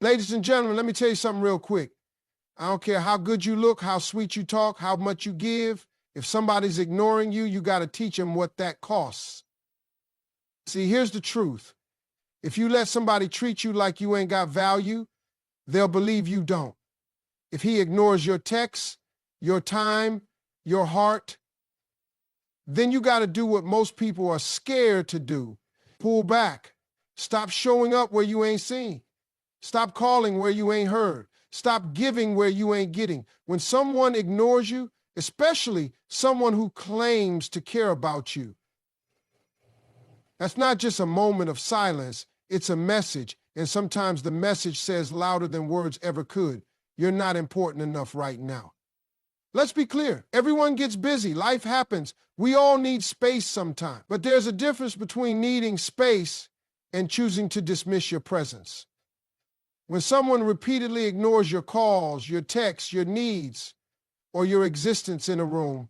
Ladies and gentlemen, let me tell you something real quick. I don't care how good you look, how sweet you talk, how much you give. If somebody's ignoring you, you got to teach them what that costs. See, here's the truth. If you let somebody treat you like you ain't got value, they'll believe you don't. If he ignores your texts, your time, your heart, then you got to do what most people are scared to do. Pull back. Stop showing up where you ain't seen. Stop calling where you ain't heard. Stop giving where you ain't getting. When someone ignores you, especially someone who claims to care about you, that's not just a moment of silence, it's a message. And sometimes the message says louder than words ever could. You're not important enough right now. Let's be clear. Everyone gets busy. Life happens. We all need space sometime. But there's a difference between needing space and choosing to dismiss your presence. When someone repeatedly ignores your calls, your texts, your needs, or your existence in a room,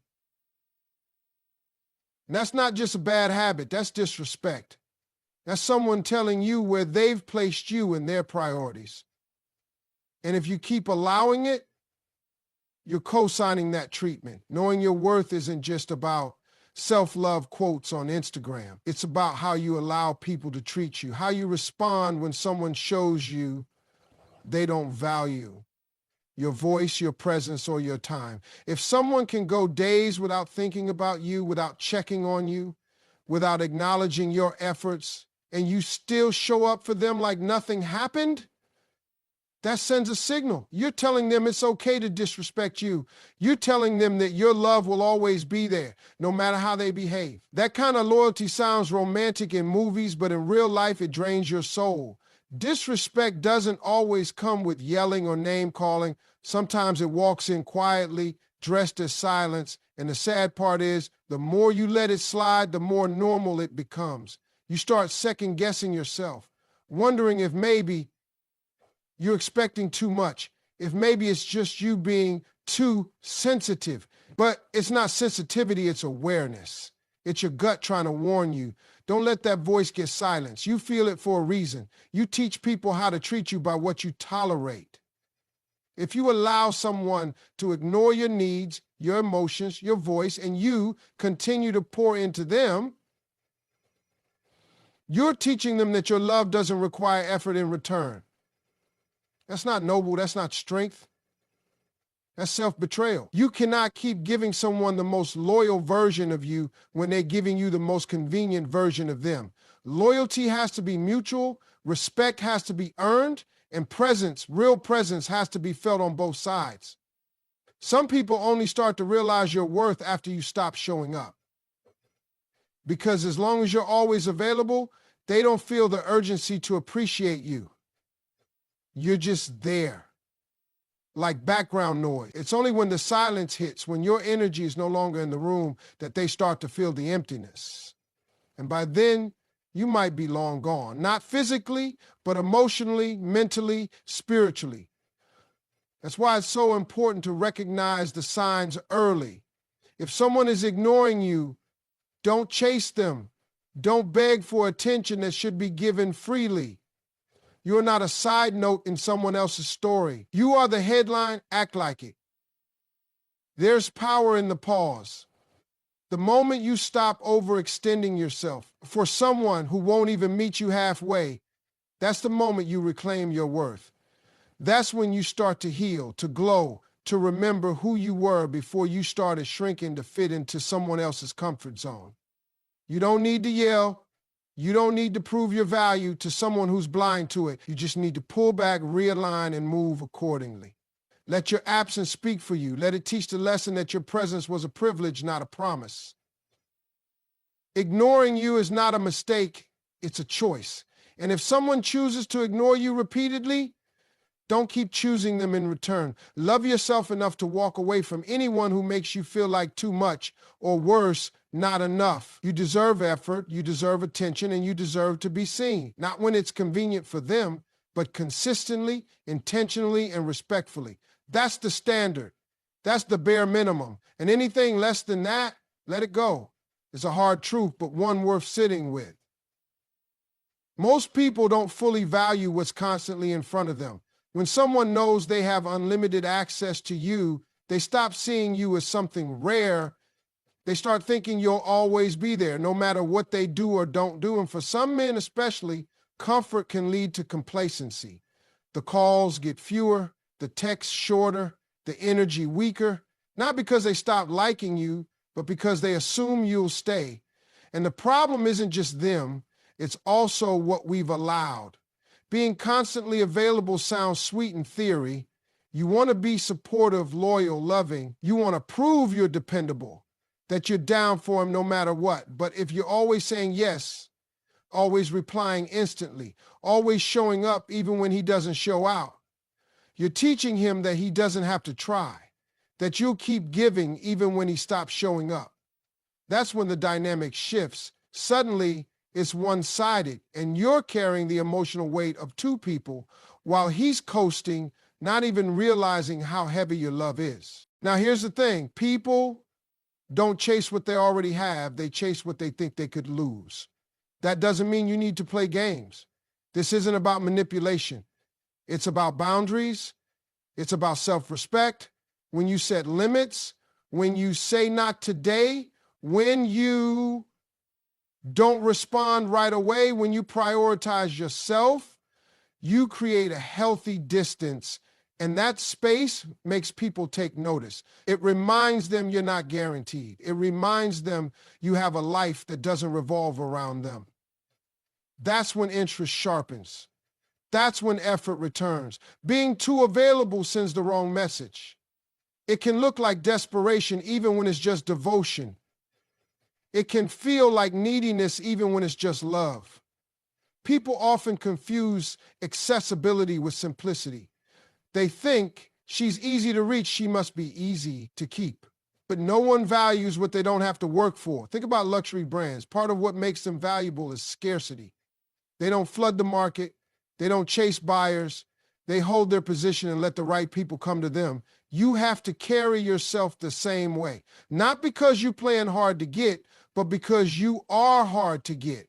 and that's not just a bad habit, that's disrespect. That's someone telling you where they've placed you in their priorities. And if you keep allowing it, you're co-signing that treatment. Knowing your worth isn't just about self-love quotes on Instagram. It's about how you allow people to treat you, how you respond when someone shows you they don't value your voice, your presence, or your time. If someone can go days without thinking about you, without checking on you, without acknowledging your efforts, and you still show up for them like nothing happened, that sends a signal. You're telling them it's okay to disrespect you. You're telling them that your love will always be there, no matter how they behave. That kind of loyalty sounds romantic in movies, but in real life, it drains your soul. Disrespect doesn't always come with yelling or name calling. Sometimes it walks in quietly, dressed as silence. And the sad part is, the more you let it slide, the more normal it becomes. You start second guessing yourself, wondering if maybe you're expecting too much, if maybe it's just you being too sensitive. But it's not sensitivity, it's awareness. It's your gut trying to warn you. Don't let that voice get silenced. You feel it for a reason. You teach people how to treat you by what you tolerate. If you allow someone to ignore your needs, your emotions, your voice, and you continue to pour into them, you're teaching them that your love doesn't require effort in return. That's not noble. That's not strength. That's self-betrayal. You cannot keep giving someone the most loyal version of you when they're giving you the most convenient version of them. Loyalty has to be mutual, respect has to be earned, and presence, real presence, has to be felt on both sides. Some people only start to realize your worth after you stop showing up. Because as long as you're always available, they don't feel the urgency to appreciate you. You're just there, like background noise. It's only when the silence hits, when your energy is no longer in the room, that they start to feel the emptiness. And by then, you might be long gone. Not physically, but emotionally, mentally, spiritually. That's why it's so important to recognize the signs early. If someone is ignoring you, don't chase them. Don't beg for attention that should be given freely. You're not a side note in someone else's story. You are the headline, act like it. There's power in the pause. The moment you stop overextending yourself for someone who won't even meet you halfway, that's the moment you reclaim your worth. That's when you start to heal, to glow, to remember who you were before you started shrinking to fit into someone else's comfort zone. You don't need to yell. You don't need to prove your value to someone who's blind to it. You just need to pull back, realign, and move accordingly. Let your absence speak for you. Let it teach the lesson that your presence was a privilege, not a promise. Ignoring you is not a mistake, it's a choice. And if someone chooses to ignore you repeatedly, don't keep choosing them in return. Love yourself enough to walk away from anyone who makes you feel like too much, or worse, not enough. You deserve effort, you deserve attention, and you deserve to be seen. Not when it's convenient for them, but consistently, intentionally, and respectfully. That's the standard. That's the bare minimum. And anything less than that, let it go. It's a hard truth, but one worth sitting with. Most people don't fully value what's constantly in front of them. When someone knows they have unlimited access to you, they stop seeing you as something rare. They start thinking you'll always be there, no matter what they do or don't do. And for some men especially, comfort can lead to complacency. The calls get fewer, the texts shorter, the energy weaker, not because they stop liking you, but because they assume you'll stay. And the problem isn't just them, it's also what we've allowed. Being constantly available sounds sweet in theory. You want to be supportive, loyal, loving. You want to prove you're dependable, that you're down for him no matter what. But if you're always saying yes, always replying instantly, always showing up even when he doesn't show out, you're teaching him that he doesn't have to try, that you'll keep giving even when he stops showing up. That's when the dynamic shifts. Suddenly, it's one-sided, and you're carrying the emotional weight of two people while he's coasting, not even realizing how heavy your love is. Now, here's the thing. People don't chase what they already have. They chase what they think they could lose. That doesn't mean you need to play games. This isn't about manipulation. It's about boundaries. It's about self-respect. When you set limits, when you say not today, when you don't respond right away, when you prioritize yourself, you create a healthy distance, and that space makes people take notice. It reminds them you're not guaranteed. It reminds them you have a life that doesn't revolve around them. That's when interest sharpens. That's when effort returns. Being too available sends the wrong message. It can look like desperation even when it's just devotion. It can feel like neediness even when it's just love. People often confuse accessibility with simplicity. They think she's easy to reach, she must be easy to keep. But no one values what they don't have to work for. Think about luxury brands. Part of what makes them valuable is scarcity. They don't flood the market. They don't chase buyers. They hold their position and let the right people come to them. You have to carry yourself the same way. Not because you're playing hard to get, but because you are hard to get.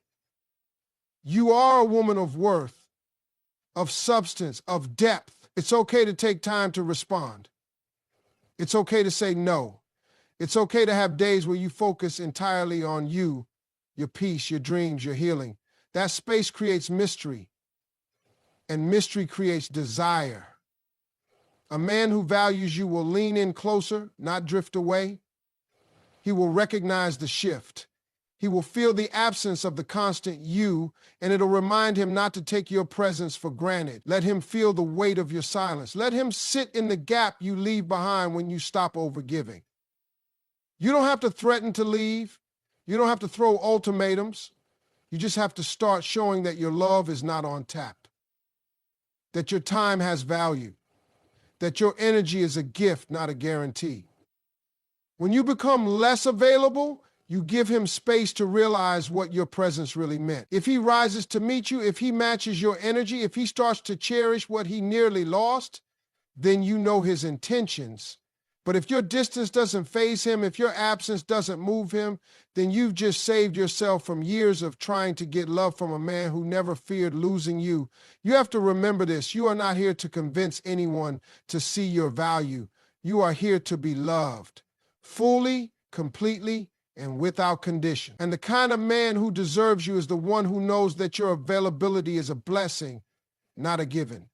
You are a woman of worth, of substance, of depth. It's okay to take time to respond. It's okay to say no. It's okay to have days where you focus entirely on you, your peace, your dreams, your healing. That space creates mystery, and mystery creates desire. A man who values you will lean in closer, not drift away. He will recognize the shift. He will feel the absence of the constant you, and it'll remind him not to take your presence for granted. Let him feel the weight of your silence. Let him sit in the gap you leave behind when you stop overgiving. You don't have to threaten to leave. You don't have to throw ultimatums. You just have to start showing that your love is not on tap, that your time has value, that your energy is a gift, not a guarantee. When you become less available, you give him space to realize what your presence really meant. If he rises to meet you, if he matches your energy, if he starts to cherish what he nearly lost, then you know his intentions. But if your distance doesn't faze him, if your absence doesn't move him, then you've just saved yourself from years of trying to get love from a man who never feared losing you. You have to remember this. You are not here to convince anyone to see your value. You are here to be loved, fully, completely, and without condition. And the kind of man who deserves you is the one who knows that your availability is a blessing, not a given.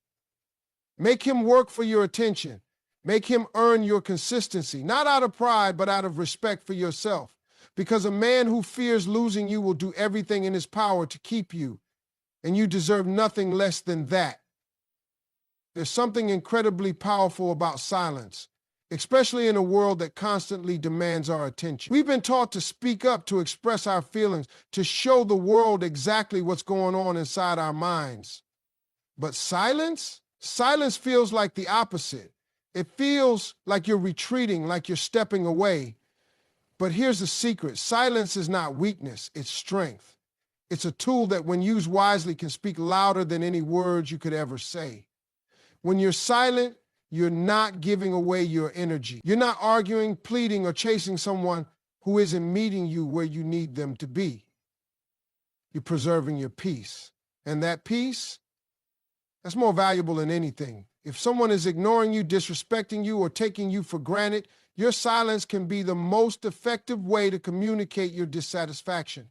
Make him work for your attention. Make him earn your consistency, not out of pride, but out of respect for yourself. Because a man who fears losing you will do everything in his power to keep you, and you deserve nothing less than that. There's something incredibly powerful about silence, especially in a world that constantly demands our attention. We've been taught to speak up, to express our feelings, to show the world exactly what's going on inside our minds. But silence? Silence feels like the opposite. It feels like you're retreating, like you're stepping away. But here's the secret. Silence is not weakness, it's strength. It's a tool that, when used wisely, can speak louder than any words you could ever say. When you're silent, you're not giving away your energy. You're not arguing, pleading, or chasing someone who isn't meeting you where you need them to be. You're preserving your peace. And that peace, that's more valuable than anything. If someone is ignoring you, disrespecting you, or taking you for granted, your silence can be the most effective way to communicate your dissatisfaction.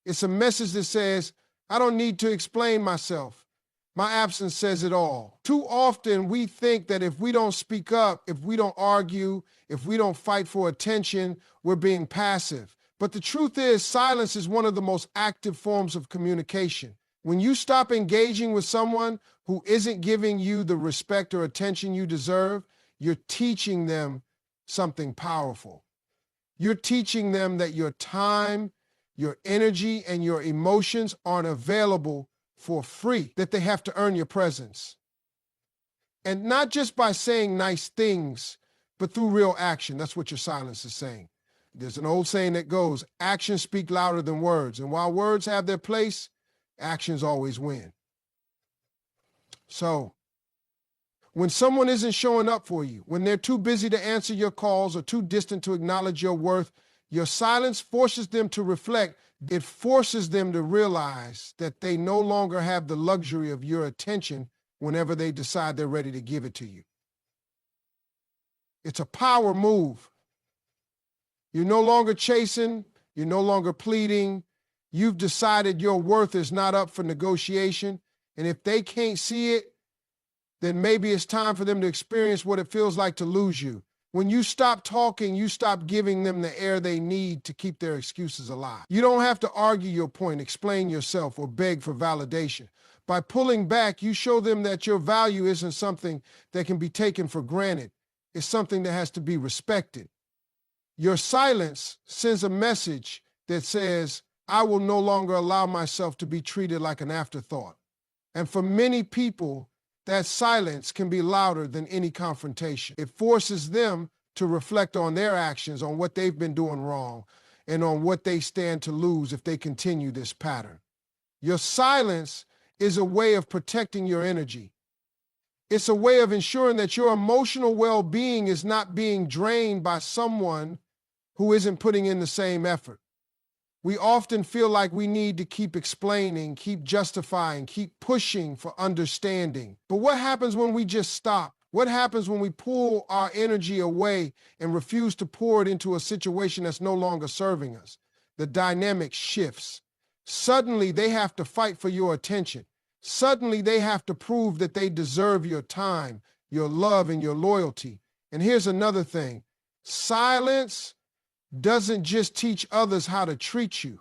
It's a message that says, I don't need to explain myself. My absence says it all. Too often we think that if we don't speak up, if we don't argue, if we don't fight for attention, we're being passive. But the truth is, silence is one of the most active forms of communication. When you stop engaging with someone who isn't giving you the respect or attention you deserve, you're teaching them something powerful. You're teaching them that your time, your energy, and your emotions aren't available for free, that they have to earn your presence. And not just by saying nice things, but through real action. That's what your silence is saying. There's an old saying that goes, actions speak louder than words. And while words have their place, actions always win. So, when someone isn't showing up for you, when they're too busy to answer your calls or too distant to acknowledge your worth, your silence forces them to reflect. It forces them to realize that they no longer have the luxury of your attention whenever they decide they're ready to give it to you. It's a power move. You're no longer chasing, you're no longer pleading. You've decided your worth is not up for negotiation. And if they can't see it, then maybe it's time for them to experience what it feels like to lose you. When you stop talking, you stop giving them the air they need to keep their excuses alive. You don't have to argue your point, explain yourself, or beg for validation. By pulling back, you show them that your value isn't something that can be taken for granted. It's something that has to be respected. Your silence sends a message that says, I will no longer allow myself to be treated like an afterthought. And for many people, that silence can be louder than any confrontation. It forces them to reflect on their actions, on what they've been doing wrong, and on what they stand to lose if they continue this pattern. Your silence is a way of protecting your energy. It's a way of ensuring that your emotional well-being is not being drained by someone who isn't putting in the same effort. We often feel like we need to keep explaining, keep justifying, keep pushing for understanding. But what happens when we just stop? What happens when we pull our energy away and refuse to pour it into a situation that's no longer serving us? The dynamic shifts. Suddenly, they have to fight for your attention. Suddenly, they have to prove that they deserve your time, your love, and your loyalty. And here's another thing. Silence doesn't just teach others how to treat you.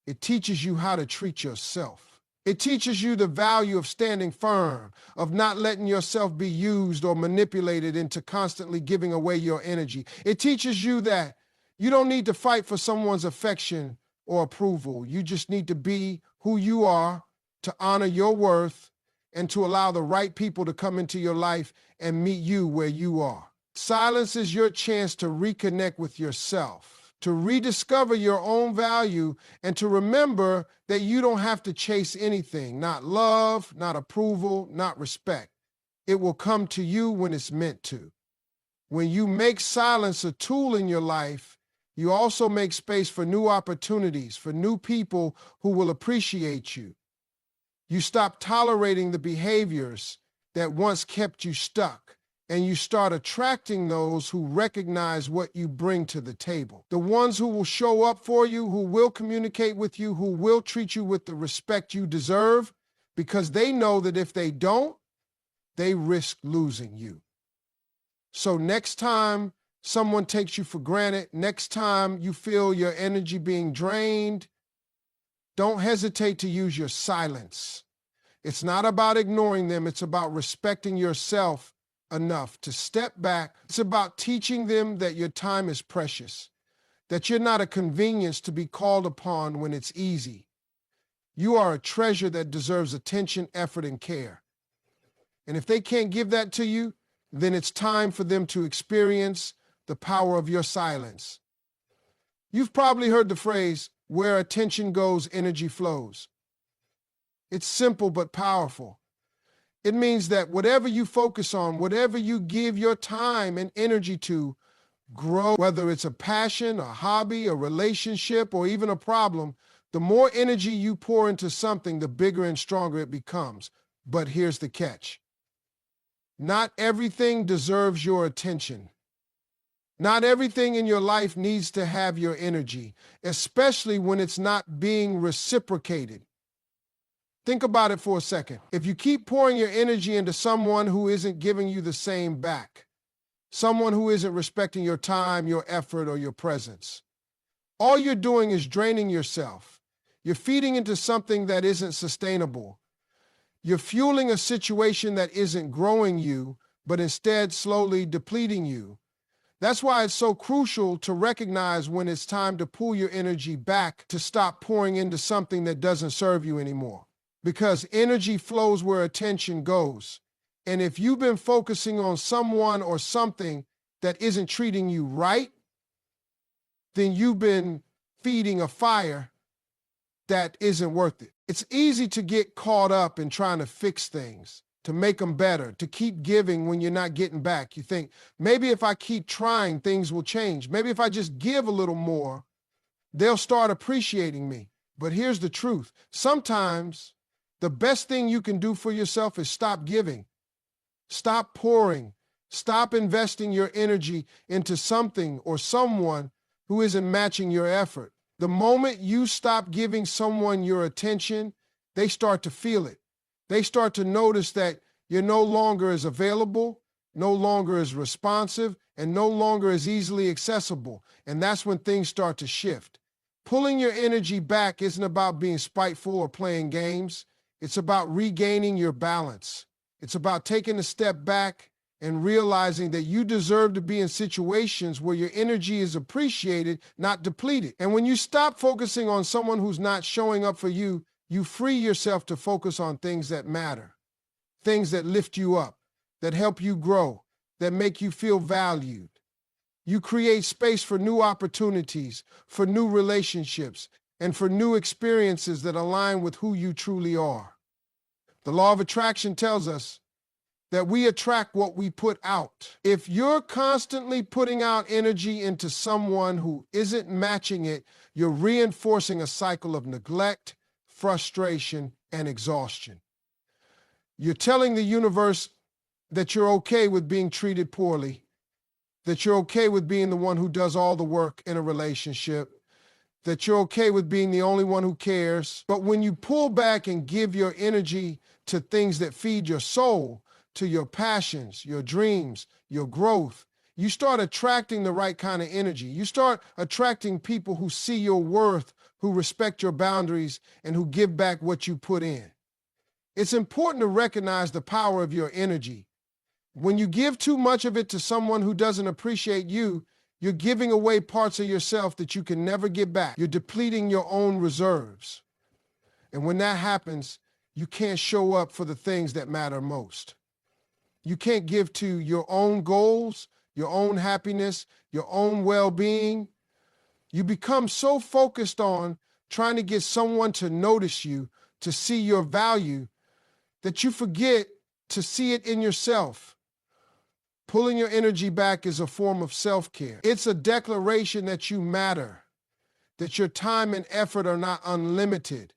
It teaches you how to treat yourself. It teaches you the value of standing firm, of not letting yourself be used or manipulated into constantly giving away your energy. It teaches you that you don't need to fight for someone's affection or approval. You just need to be who you are, to honor your worth, and to allow the right people to come into your life and meet you where you are. Silence is your chance to reconnect with yourself, to rediscover your own value, and to remember that you don't have to chase anything, not love, not approval, not respect. It will come to you when it's meant to. When you make silence a tool in your life, you also make space for new opportunities, for new people who will appreciate you. You stop tolerating the behaviors that once kept you stuck, and you start attracting those who recognize what you bring to the table. The ones who will show up for you, who will communicate with you, who will treat you with the respect you deserve, because they know that if they don't, they risk losing you. So next time someone takes you for granted, next time you feel your energy being drained, don't hesitate to use your silence. It's not about ignoring them. It's about respecting yourself enough to step back. It's about teaching them that your time is precious, that you're not a convenience to be called upon when it's easy. You are a treasure that deserves attention, effort, and care. And if they can't give that to you, then it's time for them to experience the power of your silence. You've probably heard the phrase, where attention goes, energy flows. It's simple but powerful. It means that whatever you focus on, whatever you give your time and energy to, grow. Whether it's a passion, a hobby, a relationship, or even a problem, The more energy you pour into something, the bigger and stronger it becomes. But here's the catch. Not everything deserves your attention. Not everything in your life needs to have your energy, especially when it's not being reciprocated. Think about it for a second. If you keep pouring your energy into someone who isn't giving you the same back, someone who isn't respecting your time, your effort, or your presence, all you're doing is draining yourself. You're feeding into something that isn't sustainable. You're fueling a situation that isn't growing you, but instead slowly depleting you. That's why it's so crucial to recognize when it's time to pull your energy back, to stop pouring into something that doesn't serve you anymore. Because energy flows where attention goes. And if you've been focusing on someone or something that isn't treating you right, then you've been feeding a fire that isn't worth it. It's easy to get caught up in trying to fix things, to make them better, to keep giving when you're not getting back. You think, maybe if I keep trying, things will change. Maybe if I just give a little more, they'll start appreciating me. But here's the truth. Sometimes the best thing you can do for yourself is stop giving. Stop pouring. Stop investing your energy into something or someone who isn't matching your effort. The moment you stop giving someone your attention, they start to feel it. They start to notice that you're no longer as available, no longer as responsive, and no longer as easily accessible. And that's when things start to shift. Pulling your energy back isn't about being spiteful or playing games. It's about regaining your balance. It's about taking a step back and realizing that you deserve to be in situations where your energy is appreciated, not depleted. And when you stop focusing on someone who's not showing up for you, you free yourself to focus on things that matter, things that lift you up, that help you grow, that make you feel valued. You create space for new opportunities, for new relationships, and for new experiences that align with who you truly are. The law of attraction tells us that we attract what we put out. If you're constantly putting out energy into someone who isn't matching it, you're reinforcing a cycle of neglect, frustration, and exhaustion. You're telling the universe that you're okay with being treated poorly, that you're okay with being the one who does all the work in a relationship, that you're okay with being the only one who cares. But when you pull back and give your energy to things that feed your soul, to your passions, your dreams, your growth, you start attracting the right kind of energy. You start attracting people who see your worth, who respect your boundaries, and who give back what you put in. It's important to recognize the power of your energy. When you give too much of it to someone who doesn't appreciate you, you're giving away parts of yourself that you can never get back. You're depleting your own reserves. And when that happens, you can't show up for the things that matter most. You can't give to your own goals, your own happiness, your own well-being. You become so focused on trying to get someone to notice you, to see your value, that you forget to see it in yourself. Pulling your energy back is a form of self-care. It's a declaration that you matter, that your time and effort are not unlimited,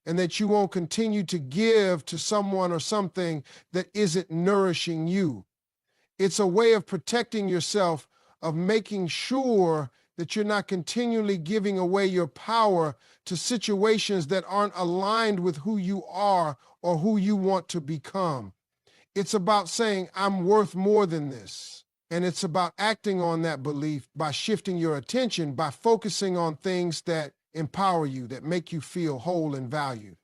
and that you won't continue to give to someone or something that isn't nourishing you. It's a way of protecting yourself, of making sure that you're not continually giving away your power to situations that aren't aligned with who you are or who you want to become. It's about saying, I'm worth more than this. And it's about acting on that belief by shifting your attention, by focusing on things that empower you, that make you feel whole and valued.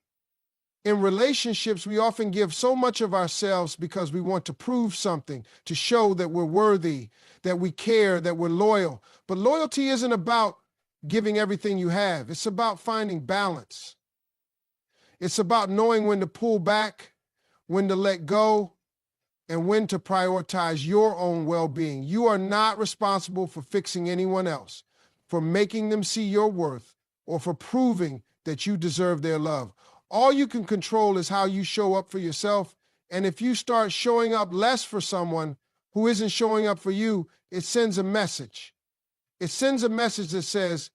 In relationships, we often give so much of ourselves because we want to prove something, to show that we're worthy, that we care, that we're loyal. But loyalty isn't about giving everything you have. It's about finding balance. It's about knowing when to pull back, when to let go, and when to prioritize your own well-being. You are not responsible for fixing anyone else, for making them see your worth, or for proving that you deserve their love. All you can control is how you show up for yourself. And if you start showing up less for someone who isn't showing up for you, it sends a message. It sends a message that says,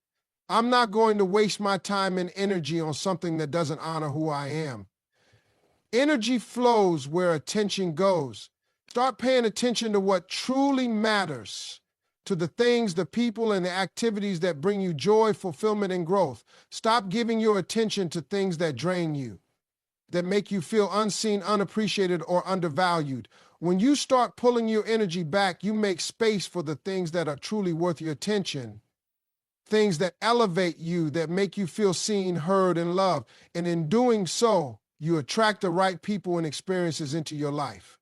I'm not going to waste my time and energy on something that doesn't honor who I am. Energy flows where attention goes. Start paying attention to what truly matters, to the things, the people, and the activities that bring you joy, fulfillment, and growth. Stop giving your attention to things that drain you, that make you feel unseen, unappreciated, or undervalued. When you start pulling your energy back, you make space for the things that are truly worth your attention, things that elevate you, that make you feel seen, heard, and loved. And in doing so, you attract the right people and experiences into your life.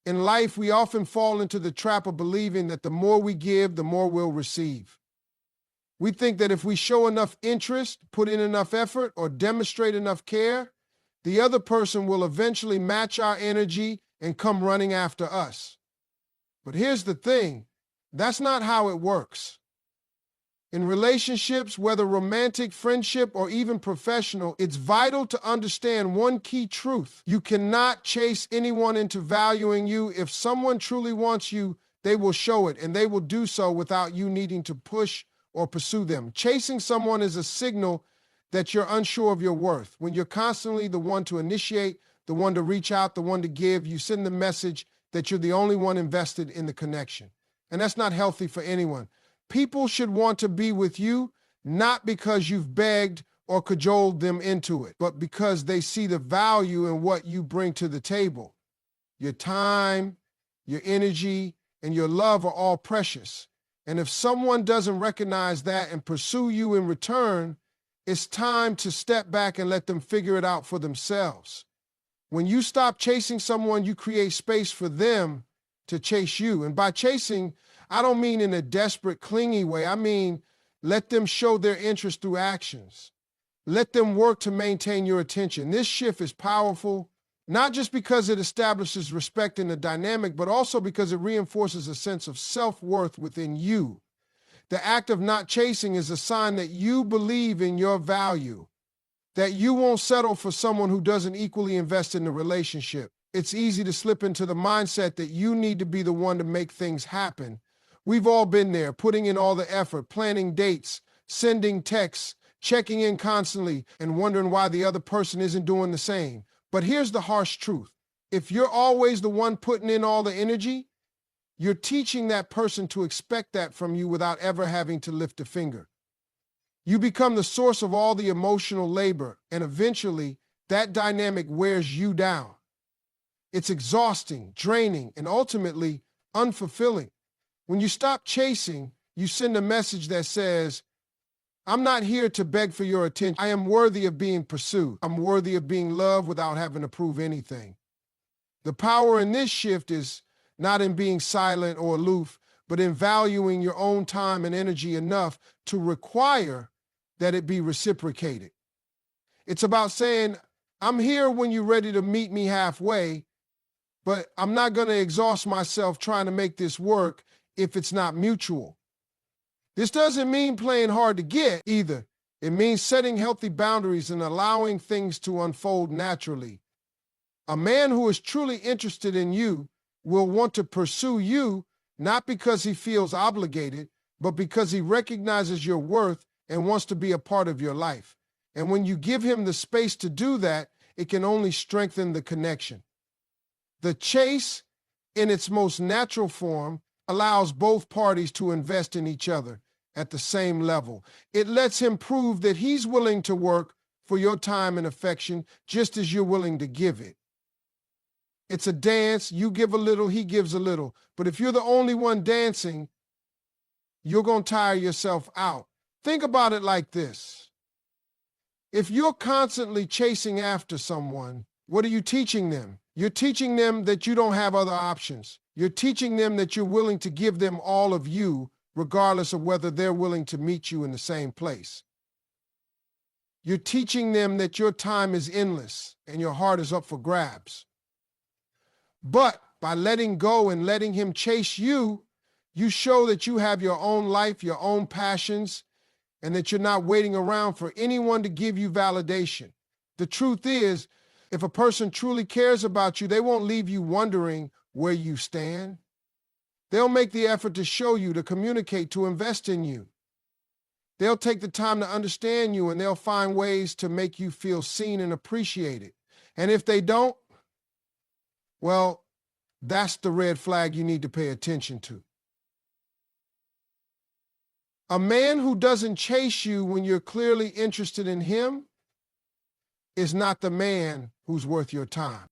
In life, we often fall into the trap of believing that the more we give, the more we'll receive. We think that if we show enough interest, put in enough effort, or demonstrate enough care, the other person will eventually match our energy and come running after us. But here's the thing, that's not how it works. In relationships, whether romantic, friendship, or even professional, it's vital to understand one key truth. You cannot chase anyone into valuing you. If someone truly wants you, they will show it, and they will do so without you needing to push or pursue them. Chasing someone is a signal that you're unsure of your worth. When you're constantly the one to initiate, the one to reach out, the one to give, you send the message that you're the only one invested in the connection. And that's not healthy for anyone. People should want to be with you, not because you've begged or cajoled them into it, but because they see the value in what you bring to the table. Your time, your energy, and your love are all precious. And if someone doesn't recognize that and pursue you in return, it's time to step back and let them figure it out for themselves. When you stop chasing someone, you create space for them to chase you. And by chasing, I don't mean in a desperate, clingy way. I mean, let them show their interest through actions. Let them work to maintain your attention. This shift is powerful, not just because it establishes respect in the dynamic, but also because it reinforces a sense of self-worth within you. The act of not chasing is a sign that you believe in your value, that you won't settle for someone who doesn't equally invest in the relationship. It's easy to slip into the mindset that you need to be the one to make things happen. We've all been there, putting in all the effort, planning dates, sending texts, checking in constantly, and wondering why the other person isn't doing the same. But here's the harsh truth. If you're always the one putting in all the energy, you're teaching that person to expect that from you without ever having to lift a finger. You become the source of all the emotional labor, and eventually that dynamic wears you down. It's exhausting, draining, and ultimately unfulfilling. When you stop chasing, you send a message that says, I'm not here to beg for your attention. I am worthy of being pursued. I'm worthy of being loved without having to prove anything. The power in this shift is not in being silent or aloof, but in valuing your own time and energy enough to require that it be reciprocated. It's about saying, I'm here when you're ready to meet me halfway, but I'm not going to exhaust myself trying to make this work if it's not mutual. This doesn't mean playing hard to get either. It means setting healthy boundaries and allowing things to unfold naturally. A man who is truly interested in you will want to pursue you not because he feels obligated, but because he recognizes your worth and wants to be a part of your life. And when you give him the space to do that, it can only strengthen the connection. The chase, in its most natural form, allows both parties to invest in each other at the same level. It lets him prove that he's willing to work for your time and affection just as you're willing to give it. It's a dance. You give a little, he gives a little. But if you're the only one dancing, you're going to tire yourself out. Think about it like this. If you're constantly chasing after someone, what are you teaching them? You're teaching them that you don't have other options. You're teaching them that you're willing to give them all of you, regardless of whether they're willing to meet you in the same place. You're teaching them that your time is endless and your heart is up for grabs. But by letting go and letting him chase you, you show that you have your own life, your own passions, and that you're not waiting around for anyone to give you validation. The truth is, if a person truly cares about you, they won't leave you wondering where you stand. They'll make the effort to show you, to communicate, to invest in you. They'll take the time to understand you, and they'll find ways to make you feel seen and appreciated. And if they don't, well, that's the red flag you need to pay attention to. A man who doesn't chase you when you're clearly interested in him is not the man who's worth your time.